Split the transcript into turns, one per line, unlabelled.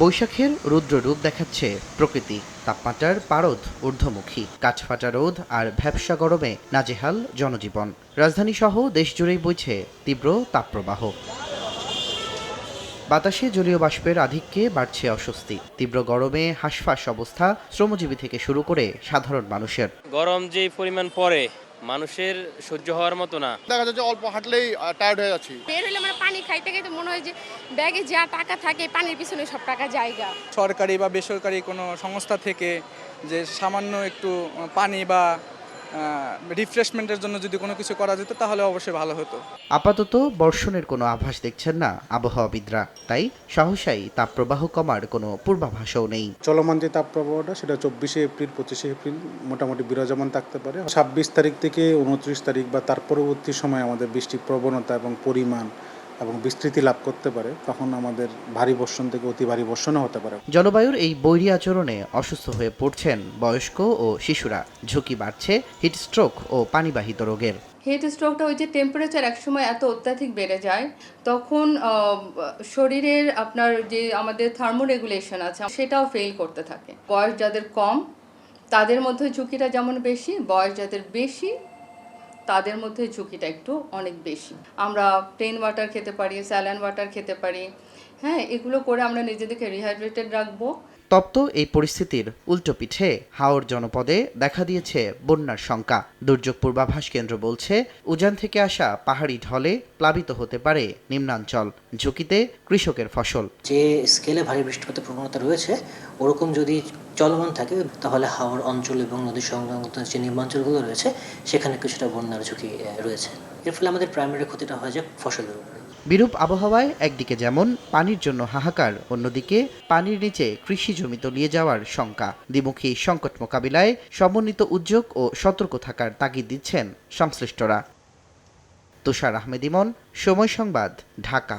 বৈশাখের রুদ্র রূপ দেখাচ্ছে প্রকৃতি। তাপমাত্রার পারদ ঊর্ধ্বমুখী, কাঠফাটা রোদ আর ভ্যাপসা গরমে নাজেহাল জনজীবন। রাজধানীসহ দেশজুড়েই বইছে তীব্র তাপপ্রবাহ। বাতাসে জলীয় বাষ্পের আধিক্যে বাড়ছে অস্বস্তি। তীব্র গরমে হাঁসফাঁস অবস্থা শ্রমজীবী থেকে শুরু করে সাধারণ মানুষের।
গরম যে পরিমাণ পড়ে মানুষের সহ্য হওয়ার মতো না।
দেখা যাচ্ছে অল্প হাঁটলেই টায়ার্ড হয়ে যাচ্ছি।
বের হলে আমরা পানি খাইতে খাইতে মনে হয় যে ব্যাগে যা টাকা থাকে পানির পিছনে সব টাকা জায়গা।
সরকারি বা বেসরকারি কোনো সংস্থা থেকে যে সামান্য একটু পানি বা রিফ্রেশমেন্টের জন্য যদি কোনো কিছু করা যেত তাহলে অবশ্যই ভালো হতো।
আপাতত বর্ষণের কোনো আভাস দেখছেন না আবহাওয়াবিদরা, তাই সহসাই তাপপ্রবাহ কমার কোনো পূর্বাভাসও নেই।
চলমান যে তাপপ্রবাহটা সেটা 24শে এপ্রিল 25শে এপ্রিল মোটামুটি বিরাজমান থাকতে পারে। 26 তারিখ থেকে 29 তারিখ বা তার পরবর্তী সময় আমাদের বৃষ্টির প্রবণতা এবং পরিমাণ এবং বিস্তৃতি লাভ করতে পারে। তখন আমাদের ভারী বর্ষণ থেকে অতি ভারী বর্ষণও হতে পারে।
জলবায়ুর এই বৈরী আচরণে অসুস্থ হয়ে পড়ছেন বয়স্ক ও শিশুরা। ঝুঁকি বাড়ছে হিটস্ট্রোক ও পানিবাহিত রোগের।
হিট স্ট্রোকটা ওই যে টেম্পারেচার একসময় এত অত্যাধিক বেড়ে যায় তখন শরীরের আপনার যে আমাদের থার্মোরেগুলেশন আছে সেটাও ফেল করতে থাকে। বয়স যাদের কম তাদের মধ্যে ঝুঁকিটা যেমন বেশি, বয়স যাদের বেশি তাদের মধ্যে ঝুঁকিটা একটু অনেক বেশি। আমরা প্লেন ওয়াটার খেতে পারি, স্যালাইন ওয়াটার খেতে পারি, হ্যাঁ, এগুলো করে আমরা নিজেদেরকে রিহাইড্রেটেড রাখবো।
তপ্ত এই পরিস্থিতির উল্টো পিঠে হাওর জনপদে দেখা দিয়েছে বন্যার শঙ্কা। দুর্যোগ পূর্বাভাস কেন্দ্র বলছে উজান থেকে আসা পাহাড়ি ঢলে প্লাবিত হতে পারে নিম্নাঞ্চল। ঝুঁকিতে কৃষকের ফসল।
যে স্কেলে ভারী বৃষ্টিপাতের প্রবণতা রয়েছে ওরকম যদি চলমান থাকে তাহলে হাওর অঞ্চল এবং নদী সংলগ্ন যে নিম্নাঞ্চলগুলো রয়েছে সেখানে কিছুটা বন্যার ঝুঁকি রয়েছে। এর ফলে আমাদের প্রাইমারি ক্ষতিটা হয় যে ফসলের উপরে।
বিরূপ আবহাওয়ায় একদিকে যেমন পানির জন্য হাহাকার, অন্যদিকে পানির নিচে কৃষি জমি তলিয়ে যাওয়ার শঙ্কা। দ্বিমুখী সংকট মোকাবিলায় সমন্বিত উদ্যোগ ও সতর্ক থাকার তাগিদ দিচ্ছেন সংশ্লিষ্টরা। তুষার আহমেদ ইমন, সময় সংবাদ, ঢাকা।